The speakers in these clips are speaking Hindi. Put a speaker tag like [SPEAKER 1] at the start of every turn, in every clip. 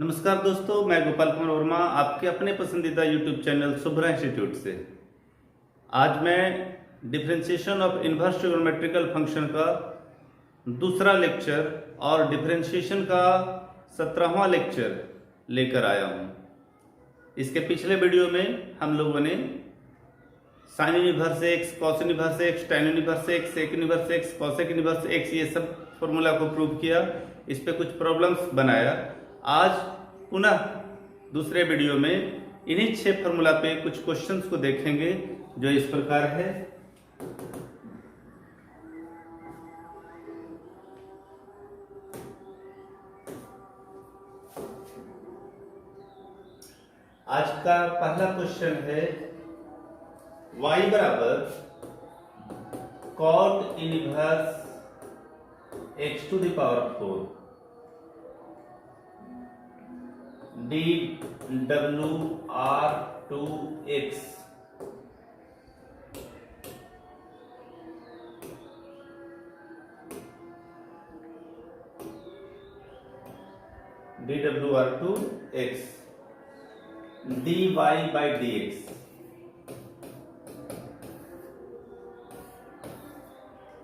[SPEAKER 1] नमस्कार दोस्तों, मैं गोपाल कुमार वर्मा आपके अपने पसंदीदा यूट्यूब चैनल शुभ्रा इंस्टीट्यूट से। आज मैं differentiation of inverse trigonometrical function का दूसरा लेक्चर और डिफरेंशिएशन का 17वां लेक्चर लेकर आया हूं। इसके पिछले वीडियो में हम लोगों ने sine inverse x, cos inverse x, tan inverse x, sec inverse x, cosec inverse x ये सब फॉर्मूला को प्रूव किया। इस पे कुछ प्रॉब्लम्स बनाया। आज पुनः दूसरे वीडियो में इन्हीं 6 फॉर्मूला पे कुछ क्वेश्चंस को देखेंगे जो इस प्रकार है। आज का पहला क्वेश्चन है y बराबर cot inverse x to the power 4 dWr2x dWr2x dy by dx।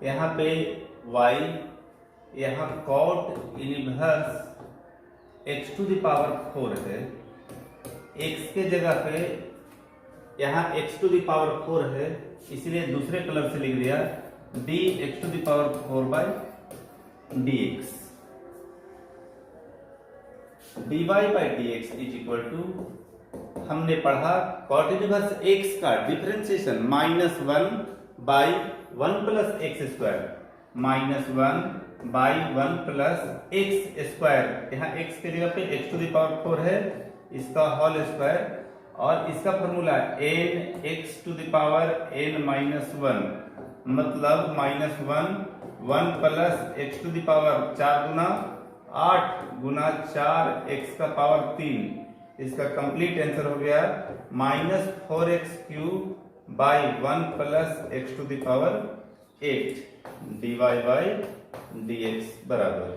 [SPEAKER 1] यहाँ पे y, यहाँ cot inverse x to the power 4 है। x के जगह पे यहाँ x टू द पावर 4 है, इसलिए दूसरे कलर से लिख दिया dx to the power 4 by dx। dy by dx is equal to, हमने पढ़ा कॉट इनवर्स x का differentiation -1 by 1 plus x square, -1 by 1 plus x square. यहाँ x के जगह पे x टू द पावर 4 है, इसका होल स्क्वायर, और इसका formula n x to the power n minus 1, मतलब -1 plus x to the power 4 गुना 8 गुना 4 x का पावर 3। इसका कंप्लीट आंसर हो गया -4x³ by 1 plus x to the power 8 dy by dx बराबर।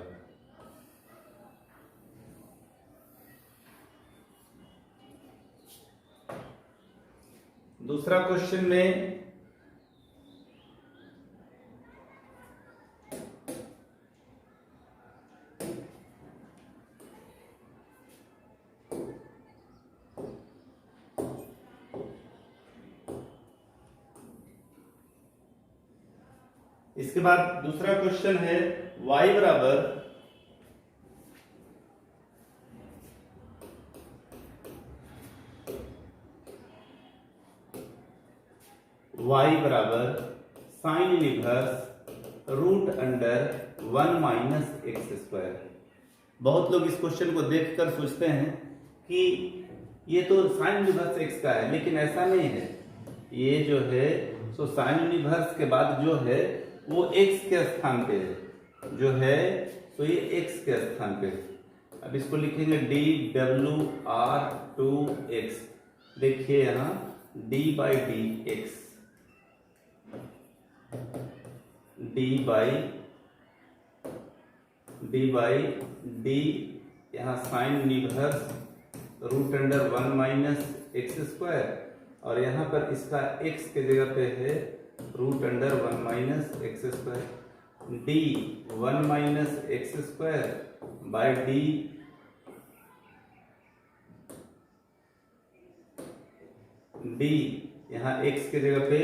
[SPEAKER 1] दूसरा क्वेश्चन में इसके बाद दूसरा क्वेश्चन है y बराबर sine inverse root under 1 minus x square. बहुत लोग इस क्वेश्चन को देखकर सोचते हैं कि ये तो साइन इनवर्स एक्स का है, लेकिन ऐसा नहीं है। ये जो है सो साइन इनवर्स के बाद जो है वो x के स्थान पे है, जो है तो ये x के स्थान पे है। अब इसको लिखेंगे dWr2x। देखिए यहाँ d by dx, d by d, यहाँ sine inverse root under 1 minus x square, और यहाँ पर इसका x के जगह पे है root under 1 minus x square, d 1 minus x square by d यहाँ x के जगह पे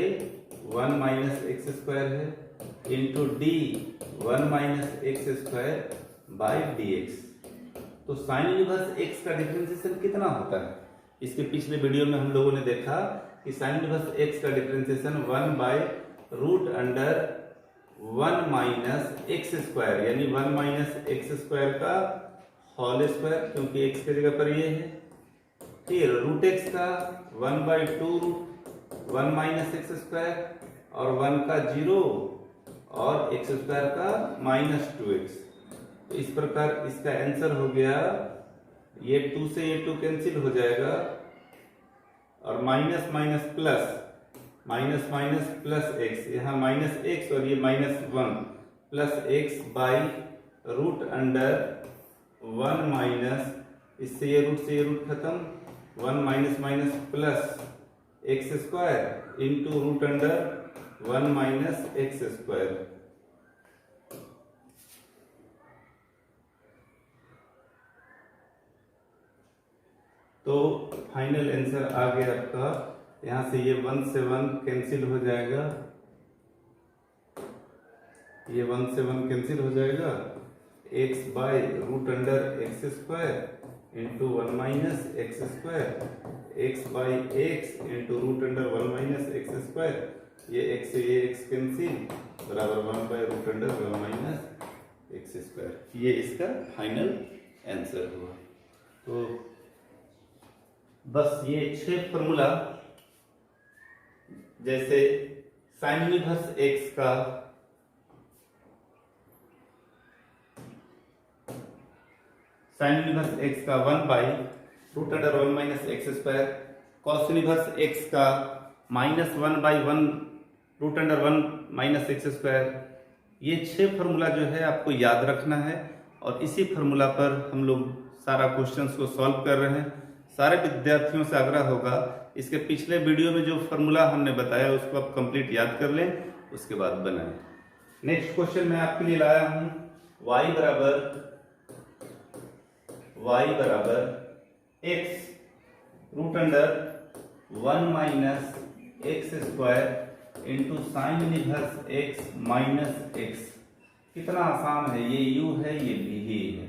[SPEAKER 1] 1 माइनस एक्स स्क्वायर है, into d 1 minus x square by dx। तो साइन इनवर्स x का डिफरेंशिएशन कितना होता है? इसके पिछले वीडियो में हम लोगों ने देखा कि साइन इनवर्स x का differentiation 1 by root under 1 minus x square, यानी 1 माइनस एक्स स्क्वायर का होल स्क्वायर, क्योंकि x के जगह पर ये है। फिर रूट x का 1 by 2 root 1 minus x square, और 1 का 0 और एक्स स्क्वायर का -2x। तो इस प्रकार इसका आंसर हो गया, ये 2 से ये 2 कैंसिल हो जाएगा, और माइनस माइनस प्लस एक्स, यहाँ माइनस एक्स और ये -1 plus x by root under 1 minus इससे ये रूट खत्म, 1 minus minus plus x square into root under 1 minus x square. तो फाइनल आंसर आ गया आपका, यहां से ये 1 से 1 कैंसिल हो जाएगा, ये 1 से 1 कैंसिल हो जाएगा, x by root under x square into 1 minus x square, x by x into root under 1 minus x square, ये x से ये x कैंसिल, बराबर 1 by root under 1 minus x square. ये इसका फाइनल आंसर हुआ। तो बस ये 6 फॉर्मूला, जैसे साइन इनवर्स x का साइन इनवर्स x का 1 by root under 1 minus x square, cos inverse x का -1 by 1 root under 1 minus x square. ये 6 फार्मूला जो है आपको याद रखना है, और इसी फार्मूला पर हम लोग सारा क्वेश्चंस को सॉल्व कर रहे हैं। सारे विद्यार्थियों से आग्रह होगा, इसके पिछले वीडियो में जो फार्मूला हमने बताया उसको आप कंप्लीट याद कर लें, उसके बाद बनाएं। नेक्स्ट क्वेश्चन मैं आपके लिए लाया हूं, y बराबर x root under 1 minus x square into sine inverse x minus x. कितना आसान है, ये u है, ये v है,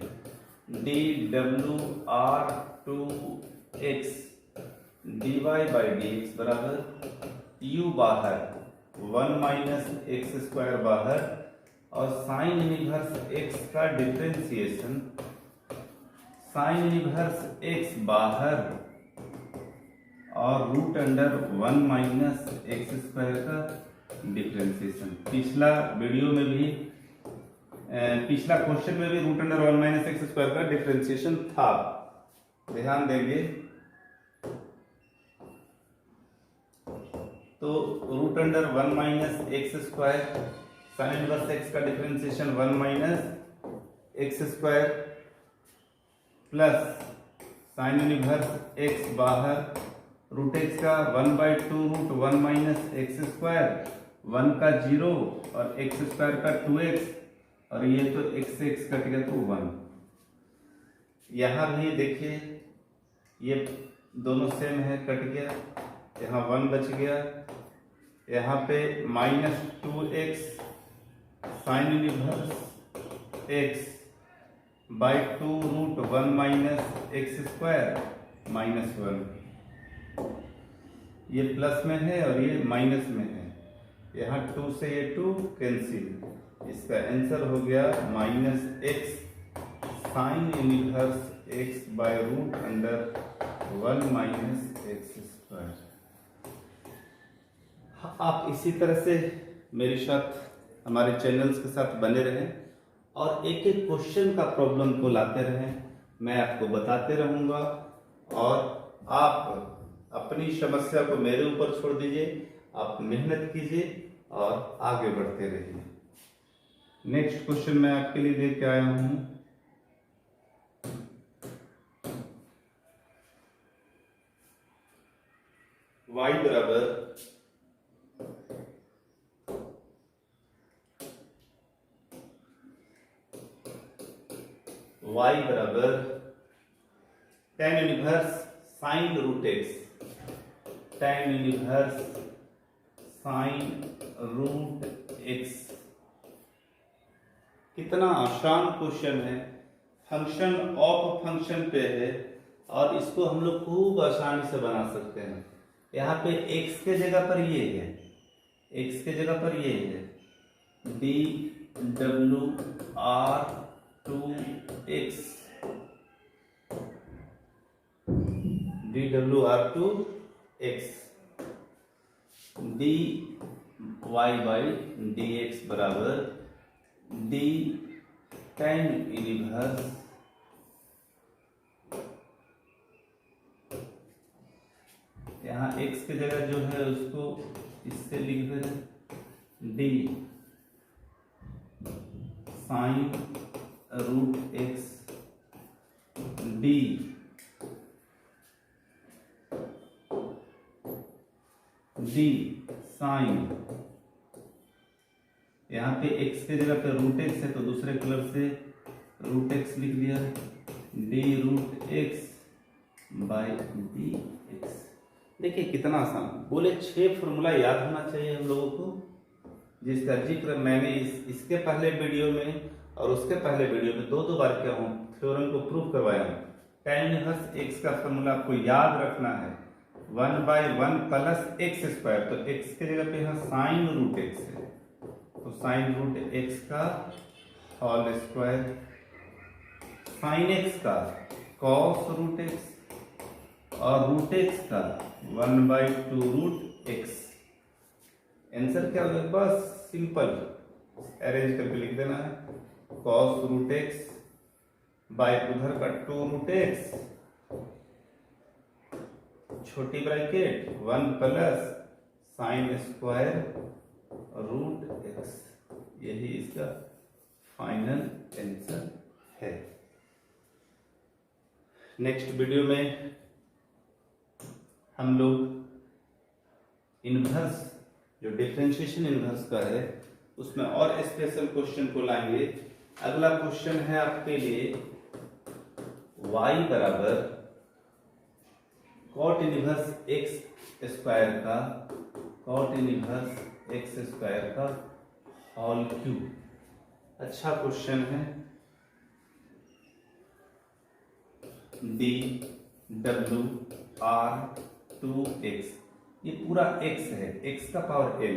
[SPEAKER 1] डी डब्ल्यू r to x d y by d x बराबर u बाहर 1 माइनस एक्स स्क्वायर बाहर, और साइन इनवर्स x का डिफरेंशिएशन, साइन इनवर्स x बाहर और root under 1 minus x square का डिफरेंशिएशन। पिछला वीडियो में भी, पिछला क्वेश्चन में भी root under 1 minus x square का डिफरेंशिएशन था, ध्यान देंगे। तो root under 1 minus x square, sine inverse x का differentiation 1 minus x square plus sine inverse x बाहर, रूट x का 1/2 रूट 1 माइनस एक्स स्क्वायर, 1 का 0 और एक्स स्क्वायर का 2x, और ये तो x से x कट गया तो 1। यहाँ भी देखिए ये दोनों सेम है, कट गया, यहाँ 1 बच गया, यहाँ पे -2x sine inverse x by 2 root 1 minus x square -1, ये प्लस में है और ये माइनस में है, यहाँ 2 से ये 2 कैंसिल, इसका आंसर हो गया -x sine inverse x by root under 1 minus x square. आप इसी तरह से मेरे साथ, हमारे चैनल्स के साथ बने रहें और एक एक क्वेश्चन का प्रॉब्लम को लाते रहें, मैं आपको बताते रहूँगा, और आप अपनी समस्या को मेरे ऊपर छोड़ दीजिए, आप मेहनत कीजिए और आगे बढ़ते रहिए। नेक्स्ट क्वेश्चन मैं आपके लिए लेके आया हूँ, y बराबर tan inverse sine root x, tan inverse sine root x। कितना आसान क्वेश्चन है, फंक्शन ऑफ फंक्शन पे है, और इसको हम लोग खूब आसानी से बना सकते हैं। यहाँ पे x के जगह पर ये है, x के जगह पर ये है, डी डब्ल्यू आर टू एक्स, डी डब्ल्यू r to x, d y by d x बराबर डी tan इनवर्स यहाँ x की जगह जो है उसको इससे लिख दें, d sine root x d d sine, यहाँ पे x के जगह पे रूट एक्स है तो दूसरे कलर से रूट एक्स लिख दिया, d root x by d x. देखिए कितना आसान, बोले 6 फॉर्मूला याद होना चाहिए हम लोगों को, जिसका जिक्र मैंने इसके पहले वीडियो में और उसके पहले वीडियो में दो बार किया हूँ, थ्योरम को प्रूव करवाया हूँ। tan इनवर्स x का फॉर्मूला आपको याद रखना है 1/1 प्लस एक्स स्क्वायर, तो x के जगह पे यहाँ साइन रूट एक्स है, तो साइन रूट एक्स का होल स्क्वायर, साइन एक्स का कॉस रूट एक्स और रूट एक्स का 1/2 रूट एक्स। आंसर क्या होगा? बस सिंपल अरेंज करके लिख देना है, कॉस रूट एक्स बाय उधर का 2 रूट एक्स, छोटी bracket 1 plus sine square root x. यही इसका फाइनल आंसर है। नेक्स्ट वीडियो में हम लोग इनवर्स जो डिफरेंशिएशन इनवर्स का है उसमें और स्पेशल क्वेश्चन को लाएंगे। अगला क्वेश्चन है आपके लिए y बराबर कॉट इनवर्स एक्स स्क्वायर का, कॉट इनवर्स एक्स स्क्वायर का होल क्यूब। अच्छा क्वेश्चन है। डी डब्ल्यू आर 2x, ये पूरा x है, x का पावर n,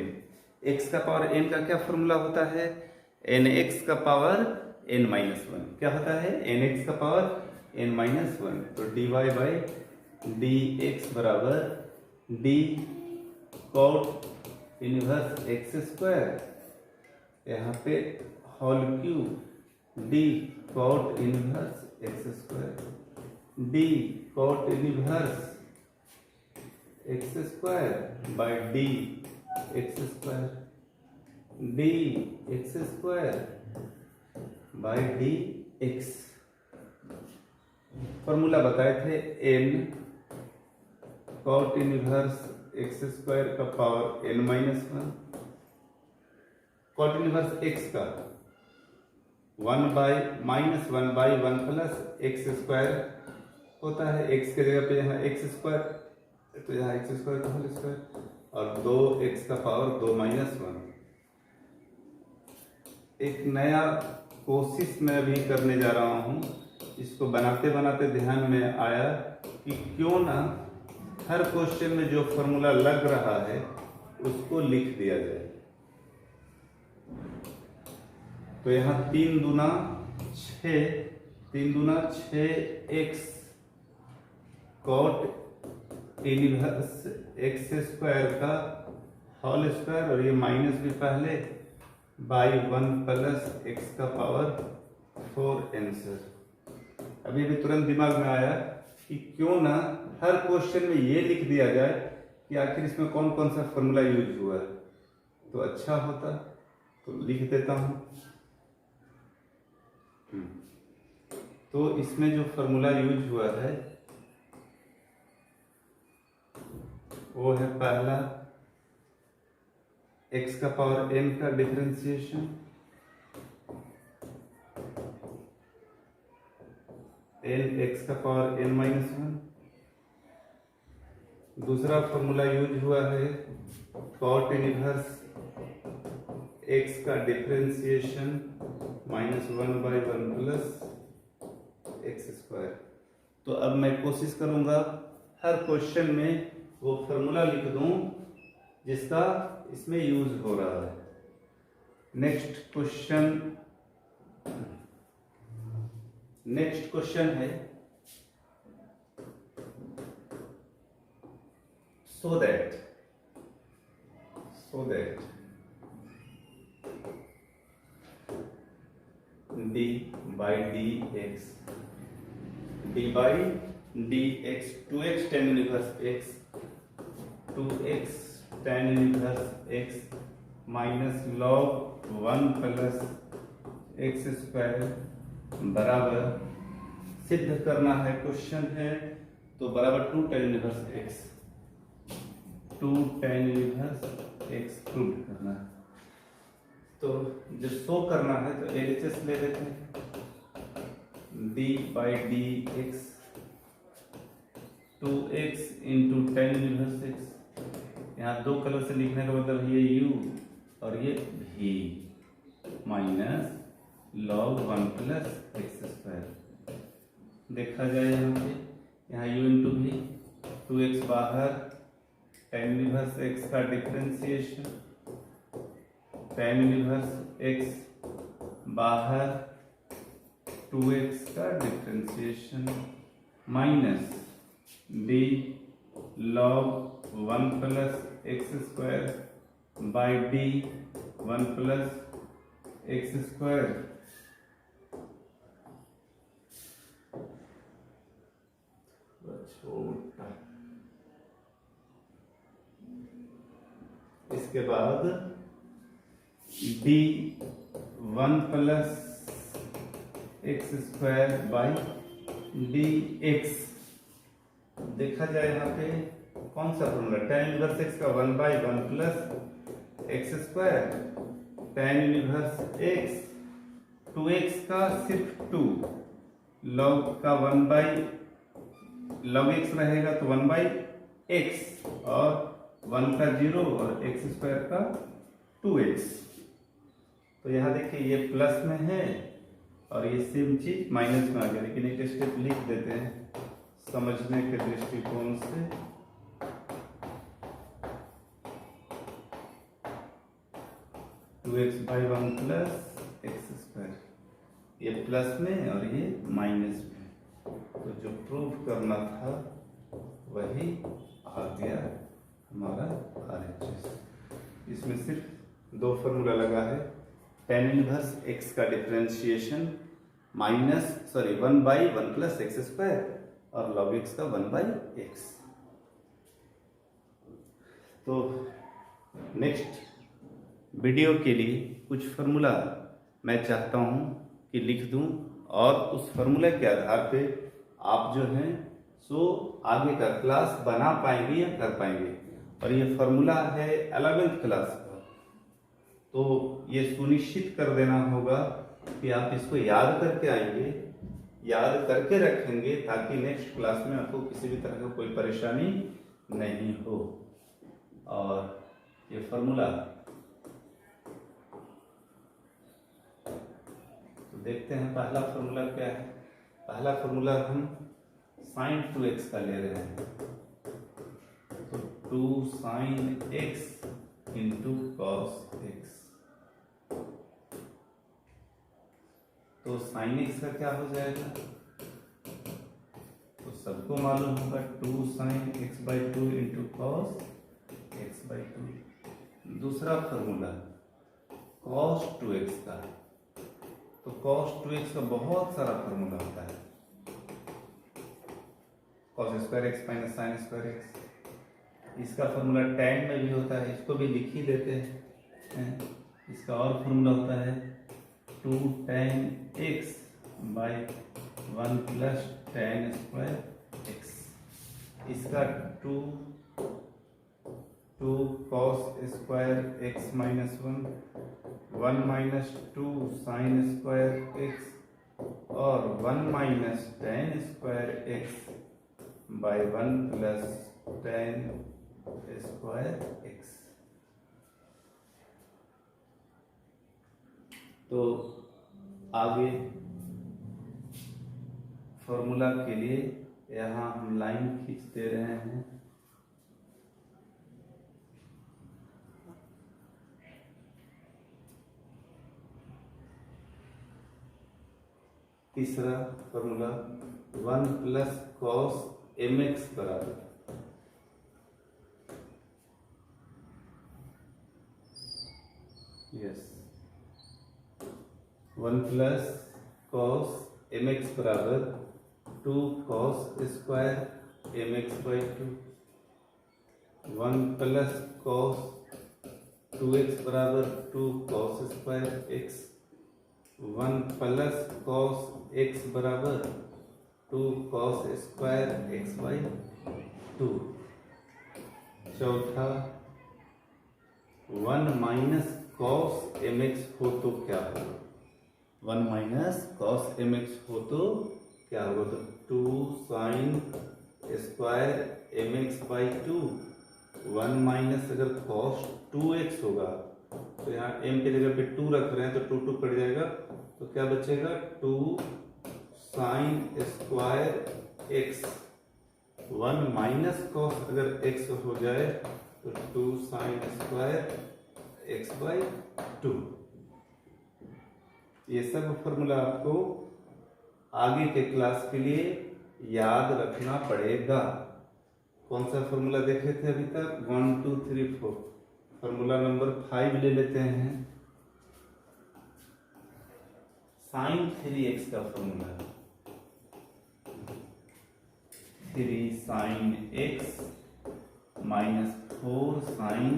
[SPEAKER 1] x का पावर n का क्या फॉर्मूला होता है? nx का पावर n-1। क्या होता है? nx का पावर n-1। तो dy बाई dx बराबर d cot inverse x square, यहाँ पे whole cube d cot inverse x square, d cot inverse x square by d x square, d x square by d x. Formula बताए थे n cot inverse x square का power n-1, cot inverse x का 1/-1/1 प्लस एक्स स्क्वायर होता है, x के जगह पे यहाँ एक्स स्क्वायर, तो यहाँ एक्स स्क्वायर का होल स्क्वायर और 2x का पावर 2-1। एक नया कोशिश मैं अभी करने जा रहा हूँ, इसको बनाते बनाते ध्यान में आया कि क्यों ना हर क्वेश्चन में जो फॉर्मूला लग रहा है उसको लिख दिया जाए। तो यहाँ 3 दूना 6x cot inverse x square का होल स्क्वायर, और ये माइनस भी पहले बाई 1 प्लस एक्स का पावर 4 आंसर। अभी भी तुरंत दिमाग में आया कि क्यों ना हर क्वेश्चन में ये लिख दिया जाए कि आखिर इसमें कौन कौन सा फॉर्मूला यूज हुआ है, तो अच्छा होता, तो लिख देता हूं। तो इसमें जो फॉर्मूला यूज हुआ है वो है पहला x का पावर n का डिफरेंशिएशन, n x का पावर n-1। दूसरा फॉर्मूला यूज हुआ है कॉट इनवर्स x का डिफरेंशिएशन -1/1 प्लस एक्स स्क्वायर। तो अब मैं कोशिश करूंगा हर क्वेश्चन में वो फॉर्मूला लिख दूं जिसका इसमें यूज हो रहा है। नेक्स्ट क्वेश्चन है so that d by dx, d by dx 2x tan inverse x, 2x tan inverse x minus log 1 plus x square बराबर, सिद्ध करना है क्वेश्चन है तो बराबर 2 tan inverse x। 2 tan inverse x prove करना है। तो जो शो करना है तो LHS ले लेते हैं, d by d x 2x into tan inverse x। यहाँ दो कलर से लिखने का मतलब ये u और ये v minus log 1 plus x square. देखा जाए यहाँ पे, यहाँ u इंटू वी, 2x बाहर, tan इनवर्स x का डिफरेंशिएशन, tan इनवर्स x बाहर, 2x का differentiation minus d log 1 plus x square by D 1 plus x square. इसके बाद d 1 plus x square by d x. देखा जाए यहाँ पे कौन सा फॉर्मूला, tan इनवर्स x का 1 by 1 plus x square, tan inverse x 2x का सिर्फ 2, log का 1 बाई log x रहेगा तो 1 बाई x, और 1 का 0 और एक्स स्क्वायर का 2x। तो यहाँ देखिए ये प्लस में है और ये सेम चीज माइनस में आ गया, लेकिन एक स्टेप लिख देते हैं समझने के दृष्टिकोण से। Two x by 1 plus x square, ये प्लस में और ये माइनस में। तो जो प्रूव करना था वही आ गया हमारा RHS। इसमें सिर्फ दो फॉर्मूला लगा है, tan इनवर्स x का differentiation minus 1 by 1 plus x square और log x का 1 बाई एक्स। तो नेक्स्ट वीडियो के लिए कुछ फार्मूला मैं चाहता हूँ कि लिख दूँ, और उस फार्मूला के आधार पे आप जो हैं सो आगे का क्लास बना पाएंगे या कर पाएंगे। और ये फार्मूला है 11th क्लास का, तो ये सुनिश्चित कर देना होगा कि आप इसको याद करके आएंगे, याद करके रखेंगे, ताकि नेक्स्ट क्लास में आपको किसी भी तरह का कोई परेशानी नहीं हो। और ये फार्मूला तो देखते हैं पहला फार्मूला क्या है। पहला फार्मूला हम sin 2x का ले रहे हैं, तो 2 sin x into cos x। तो sin x का क्या हो जाएगा, तो सबको मालूम होगा 2 sin x by 2 into cos x by 2। दूसरा फार्मूला cos 2x का, तो cos 2x का बहुत सारा फार्मूला होता है, cos square x minus sine square x। इसका फार्मूला tan में भी होता है, इसको भी लिख ही देते हैं। इसका और फार्मूला होता है 2 tan x by 1 plus tan square x। इसका 2 cos square x minus 1 minus 2 sine square x और 1 minus tan square x by 1 plus tan square x। तो आगे फॉर्मूला के लिए यहाँ हम लाइन खींच दे रहे हैं। तीसरा फॉर्मूला 1 प्लस cos mx बराबर यस 1 प्लस cos mx बराबर 2 cos square mx by 2। 1 plus cos 2x बराबर 2 cos square x। 1 plus cos x बराबर 2 cos स्क्वायर x बाई 2। चौथा 1 माइनस कॉस mx हो तो क्या होगा, 1 माइनस कॉस mx हो तो क्या होगा, तो 2 sine square mx by 2, 1 minus अगर कॉस 2x होगा तो यहाँ m के जगह पे 2 रख रहे हैं तो 2 2 कट जाएगा, तो क्या बचेगा 2 sine square x, 1 minus cos अगर x हो जाए तो 2 साइन स्क्वायर x बाई 2। ये सब फॉर्मूला आपको आगे के क्लास के लिए याद रखना पड़ेगा। कौन सा फॉर्मूला देखे थे अभी तक, 1 2 3 4, फॉर्मूला नंबर 5 ले लेते हैं। साइन 3x का formula 3 sine x minus 4 sine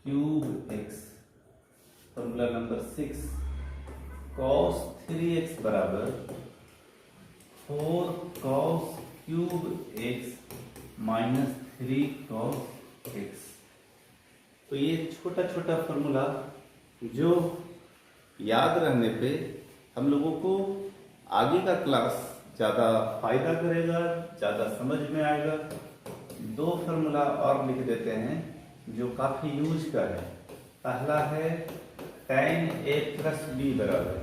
[SPEAKER 1] cube x। Formula number 6 cos 3x बराबर 4 cos cube x minus 3 cos x। तो ये छोटा छोटा फॉर्मूला जो याद रहने पे हम लोगों को आगे का क्लास ज़्यादा फायदा करेगा, ज़्यादा समझ में आएगा। 2 फॉर्मूला और लिख देते हैं जो काफ़ी यूज का है। पहला है tan a प्लस b बराबर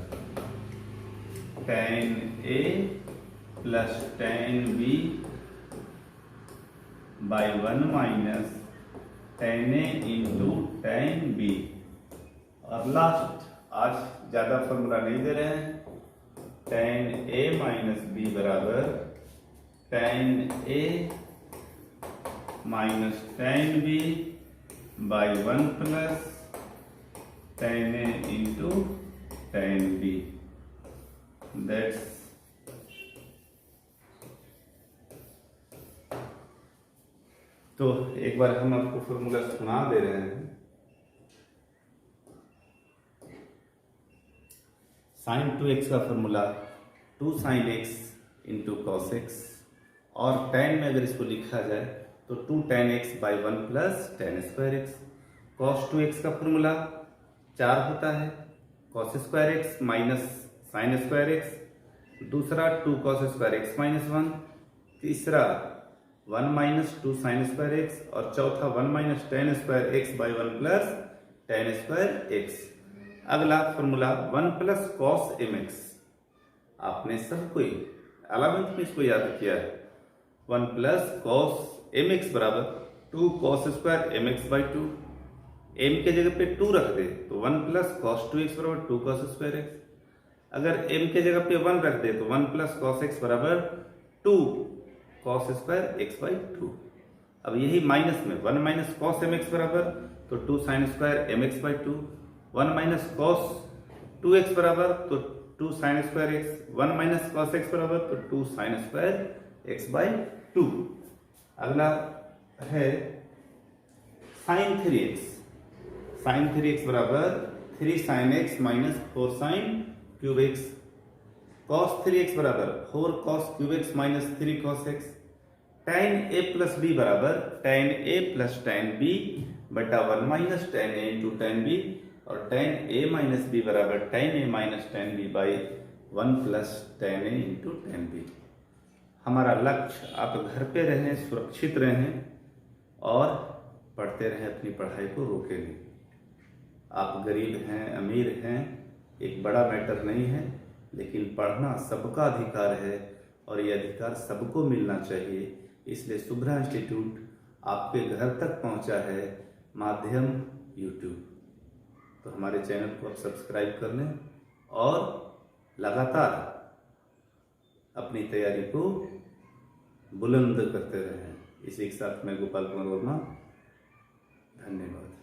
[SPEAKER 1] tan a plus tan b by 1 minus tan a into tan b। और लास्ट, आज ज़्यादा फॉर्मूला नहीं दे रहे हैं, tan a माइनस b बराबर tan a minus tan b by 1 plus tan a into tan b। That's तो एक बार हम आपको फॉर्मूला सुना दे रहे हैं। साइन 2x का formula 2 sine x into cos x, और tan में अगर इसको लिखा जाए तो 2 tan x by 1 plus tan square x। Cos 2x का फॉर्मूला 4 होता है, cos square x minus sine square x। दूसरा 2 कॉस स्क्वायर x माइनस 1। तीसरा 1 माइनस 2 साइन स्क्वायर x, और चौथा 1 minus tan square x by 1 plus tan square x। अगला फॉर्मूला 1 प्लस कॉस mx। आपने सब कोई 11th में इसको याद किया है। 1 प्लस कॉस mx बराबर 2 cos square mx by 2। m के जगह पे 2 रख दे तो 1 प्लस कॉस 2x बराबर 2 कॉस स्क्वायर x। अगर m के जगह पे 1 रख दे तो 1 प्लस कॉस x बराबर 2 कॉस स्क्वायर x बाई 2। अब यही माइनस में 1 माइनस कॉस mx बराबर तो 2 sine square mx by 2। 1 minus cos 2x बराबर तो 2 sine square x। 1 minus cos x बराबर तो 2 साइन स्क्वायर x बाई 2। अगला है साइन 3x। साइन 3x बराबर 3 sine x minus 4 sine cube x। Cos 3x बराबर 4 cos cube x minus 3 cos x। tan a plus b बराबर tan a plus tan b बटा 1 minus tan a into tan b, और tan a माइनस b बराबर tan a minus tan b by 1 plus tan a into tan b। हमारा लक्ष्य आप घर पे रहें, सुरक्षित रहें और पढ़ते रहें, अपनी पढ़ाई को रोके नहीं। आप गरीब हैं, अमीर हैं, एक बड़ा मैटर नहीं है, लेकिन पढ़ना सबका अधिकार है और ये अधिकार सबको मिलना चाहिए। इसलिए शुभ्रा इंस्टीट्यूट आपके घर तक पहुंचा है माध्यम यूट्यूब। तो हमारे चैनल को आप सब्सक्राइब कर लें और लगातार अपनी तैयारी को बुलंद करते रहें। इसी के साथ मैं गोपाल कुमार वर्मा, धन्यवाद।